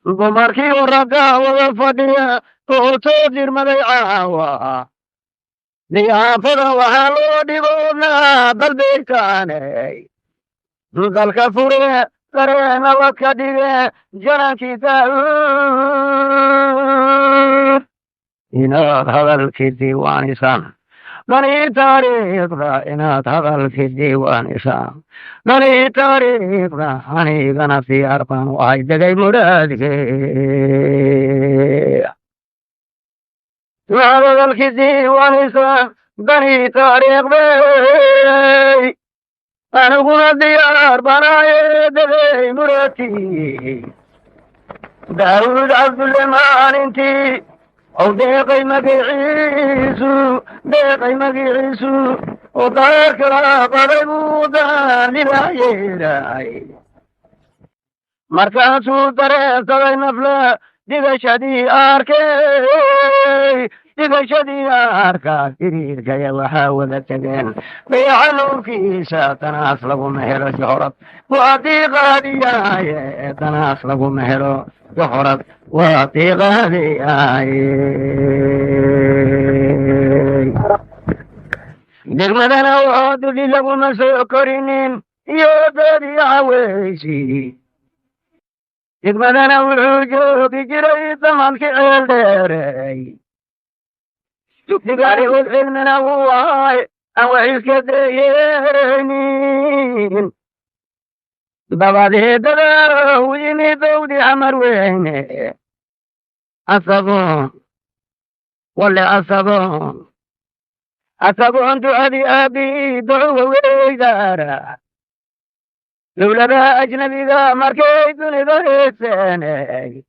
dumarkii u raggaa wada fadhiya oo soo jirmaday caawa diyaafada waxaa loo dhigoonaa dalbeedkaanay dalka fure dareena wadka dhige janankiisa inaad hadalkii diiwaanisaan danii taariikhda inaad hadalkii diiwaanisaan danii taariikhda anigana diyaar baan u ahay degay muraadge inaad hadalkii diiwaanisaan danii taariikhday aniguna diyaar baan ahay degay muraadkii daawud cabdulle maalintii أو ديقي مقيعيسو وطارك قريبودا للايراي مركاسو دريس تغي نفلا ديغشدي آركا كرير جاي وحاول تجين بيعنو كيسا تناسلقو مهر جهرب وعطيق هدياي تناسلقو مهر جهرب وعطيق هدياي دقمدنا وعود للغو مسوكرين يودي عويسي دقمدنا وعود بجري ثمان كعيل ديري دقاري والعلمنا هواي أوعيس كدينين بابا دادا ويني دودي عمر ويني عصبون ولا عصبون دعادي أبي دعوة ويدارا لولا ذا أجنبي ذا مركيدني ذا السنة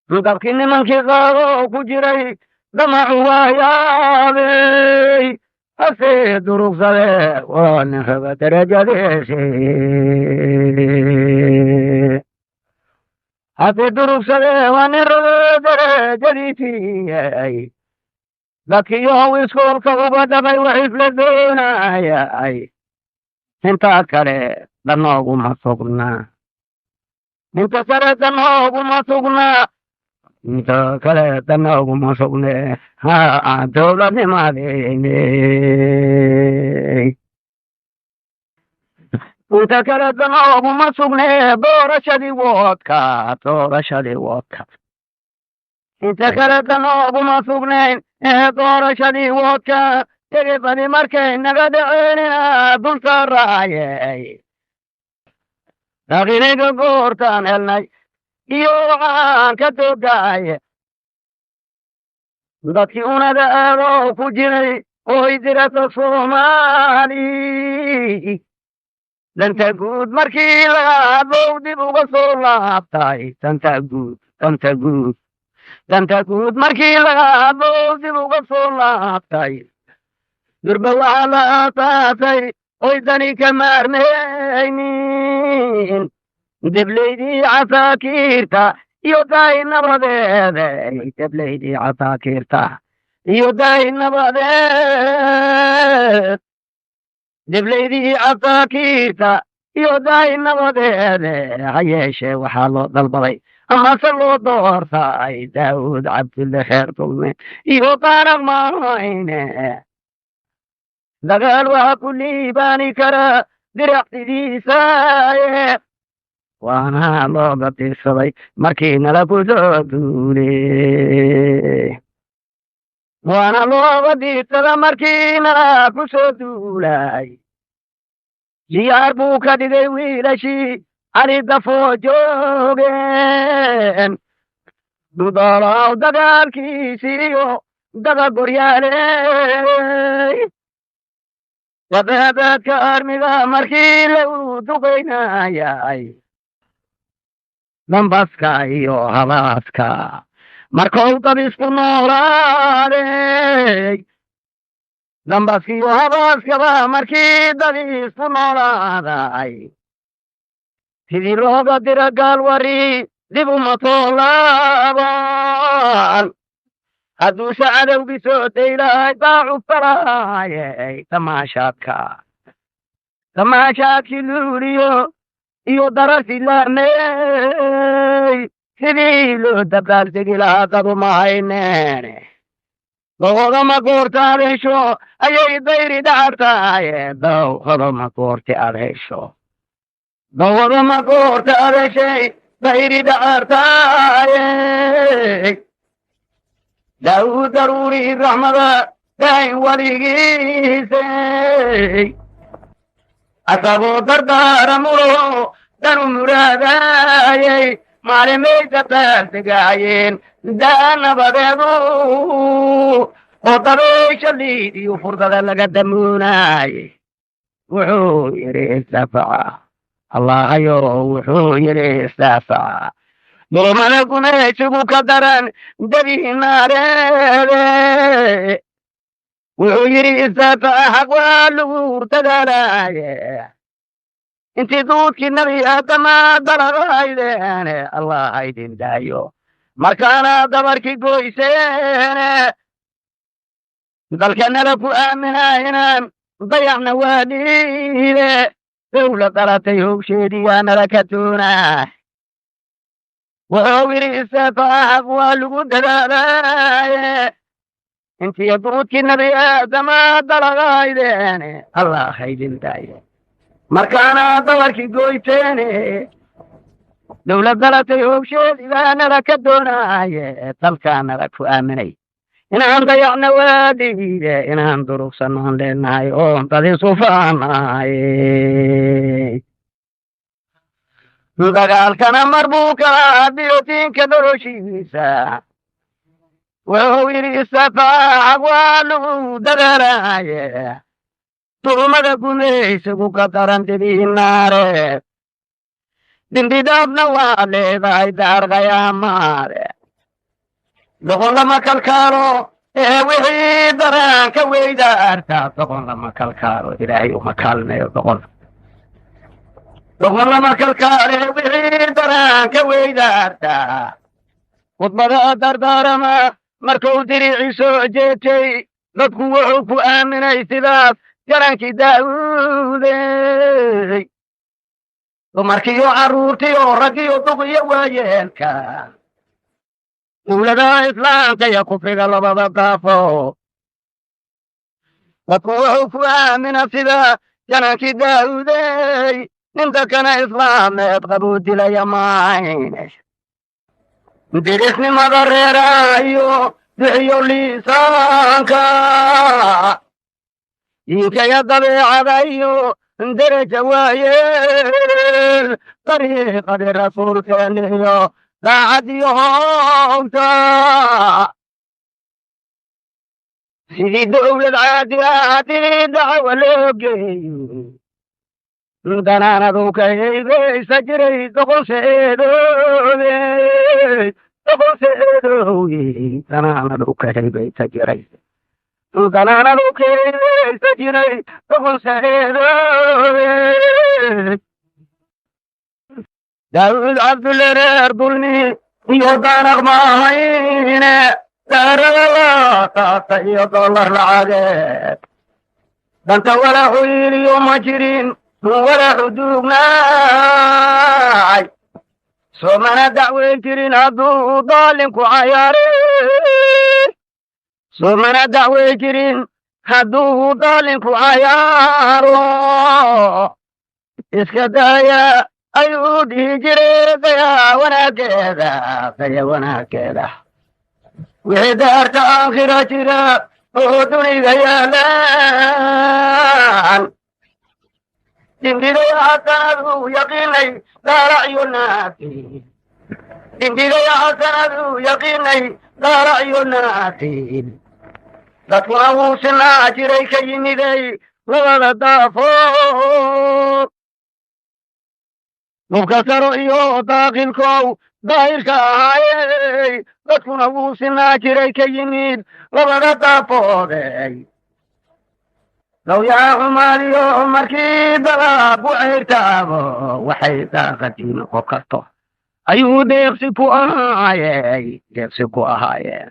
مقابكني من كغارو كجري دمعوا يا بي أسيد رخصة ونخبة رجاليسي أسيد رخصة ونخبة رجاليسي لكن يسكر كوبا دبي وحفلتنا يا انت كره دنوغو ما سوغنا انت كره دنوغو ما سوغنا انت كره دنوغو ما سوغنا ها دولة ما ديني انت كره دنوغو ما سوغنا دورة شدي وودكا انت كره دنوغو ما سوغنا دورة شدي وودكا تريبني مركين نقد عيننا دون سرايي لغيني قورتان هلناي يوغان كتوكاي dadkii unadaadoo ku jiray oo idirata soomaali danta guud markii laga hadlow dib uga soo laabtay danta guud markii laga hadlow dib uga soo laabtay durba waxaa la aasaasay oy dani ka maarmaynin deblaydii casaakiirta iyo daay nabadeeday deblaydii casaakiirta iyo daay nabadeed deblaydii casaakiirta iyo daay nabadeede ha yeeshee waxaa loo dalbaday amase loo doortay daawud cabdulle kheer dulme iyo qaaraq maayne dagaal waa ku liibaani karaa diracsidiisaaye waana looga tirsaday markii nala ku soo duuley waana looga diirsada markii nala ku soo duulay diyaar buu ka dhigay wiilashii calidafoo joogeen dudalaw dagaalkiisiiyo daga goryaaley wadaadaadka armiga markii lagu duqaynayay dambaska iyo habaaska markou dabisku noolaaday dambaska iyo habaaskaba markii dabisku noolaaday sidii looga dira gaal wari dib uma soo laaban hadduu shacadowgi soo daylahay baacu falaayay tamaashaadkii luuliyo iyo darasi laarnee sidii loo dabaaldegi lahaa dadu ma hayneene doqodama goorta aad hesho ayay dayri dhacartaaye doqodama goorta aad hesho doqodama goorta aad heshay dayri dhacartaaye daawud daruuri raxmada dayn weligiisay asagoo dardaaramulo danu muraadaayey maalimay dabaaldegaayeen daa nabadeedu oo dabeysha liidiyo furdada laga damuunaaye wuxuu yidhi istaafaca allahayo wuxuu yidhi istaafaca dulmada gumaysigu ka daran dabihi naareede wuxuu yidhi istaafaca xaq waa lagu dagaalaaye intii duudkii nabi aadama dalaqaydeene allah haydin daayo markaana dabarkii goyseene dalkanala ku aaminaynaan dayacna waa dhiile dawla dhalatay howsheedii waa nala ka doonaa wuxuu yidhi istaafaca xaq waa lagu dadaalaaye intii duudkii nabi aadama dalaqaydeene allah haydin daayo markaana dabarkii goyteene dawlad dhalatay howsheedii baa nala ka doonaaye dalkaa nala ku aaminay inaan dayacna waa dhiide inaan durugsannoon leenahay oon dadiisu faanaye dagaalkana mar buu kalaa biyotiinka noloshiisa wuxuu yidhi istaafaca xaq waa lagu dadaalaaye dulmada gumaysigu ka daran dibihi naare dindidhaabna waa leedahay daar qayaamaade doqon lama kalkaalo ee wixii daraanka weydaartaa doqon lama kalkaalo ilaahay uma kaalmeeyo doqon lama kalkaalo ee wixii daraanka weydaartaa khudbada dardaarama markuu diricii soo jeetay dadku wuxuu ku aaminay sidaas jarankii daawudey dumarkiiyo carruurtiyo raggiyo duqiyo waayeelka dawladaha islaamka iyo kufriga labada daafo dadku wuxuu ku aamina sida jarankii daawudey nin dadkana islaameed qabuu dilaya maayne dirisnimada reeraayo bixiyo liisaanka inkaya dabeecada iyo deraja waayeel dariiqadii rasuulkeeniyo daacadiyo howta sidii dawlad caadila haddii dacawa loo geeyo danaanadu ka heybeysa jiray doqonseedoobey danaanadu ka heybeysa jiray danaanadu ka heybeysa jiray doqonseedoobey daawud cabdulle reer dulmi iyo daanaq maahayne daarada la qaata iyo dollar lacageed danta wala xuyiliyo ma jirin wala xuduugnaay soomana dacweyn jirin hadduu daalinku cayaare soomana dacweyn jirin hadduu daalinku cayaaro iska daaya ayuu dhihi jiray daya wanaaggeeda wixii daarta aakhira jira oo duniga yaalaan dingigaya xasanadu yaqiinay daaracyo naati dingigaya xasanadu yaqiinay daaracyo naati dadkuna wuu sinaa jiray ka yimiday labada daafood dhulka saro iyo daaqilkow daahirka ahaayey dadkuna wuu sinaa jiray ka yimid labada daafoodey lawyaa xumaadiyo markii dalaabu ceyrtaabo waxay daaqadii noqon karto ayuu deeqsi ku ahaayeen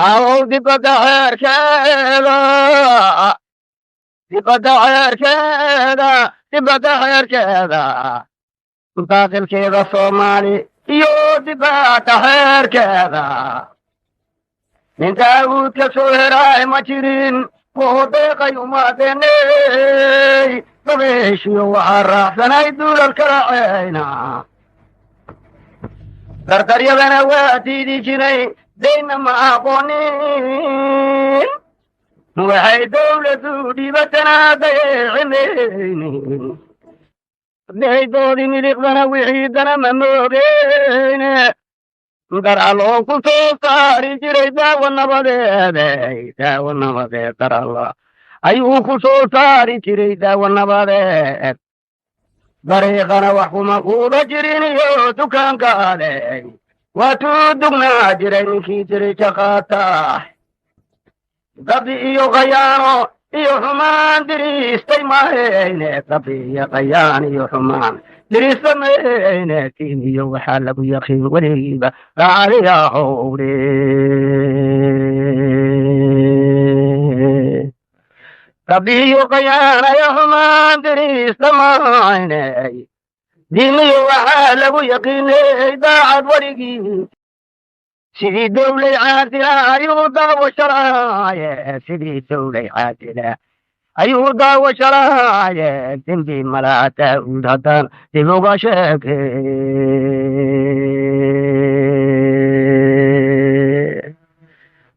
awow dibadda xeerkeeda daaqilkeeda soomaali يودبات خير كذا من داود كسوهراي مجرين وهديق يمادني طبيش وعرف سناي دول الكراعينا دردر يبنى وادي دي جني دين ما قونين وحي دولة ديبتنا ضيعني ديدودي مليق بنا وحيدنا مموغين در الله كنتو صاري جري داو النبادي در الله أيو كنتو صاري جري داو النبادي بريقنا وحكم قوبة جريني يو دكان قالي واتو دقنا جريني كي جري شخاتا قبي إيو غيانو إيو حمان دريس تيماهيني قبي إيو غيان إيو حمان دريس تيماهيني كين إيو وحالب يخي وليبا علي يا حولي قبي إيو غيان إيو حمان دريس تيماهيني ديني وحالب يقيني داعد وليقين سيدي دولي عادلة أيوضا وشرايا سيدي دولي عادلة أيوضا وشرايا تنبي ملاتا ودهتان تبقى شاكي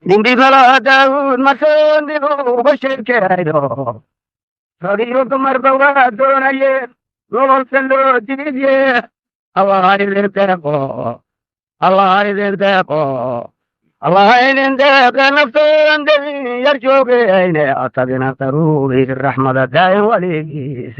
تنبي ملاتا ودمسون تبقى شاكي صغيرك مربوات دوني وغلسلو تبقى الله يرتقو الله يرزقه الله يرزق نفسه يرجوك أين أتبنا تروبي الرحمة دائم وليك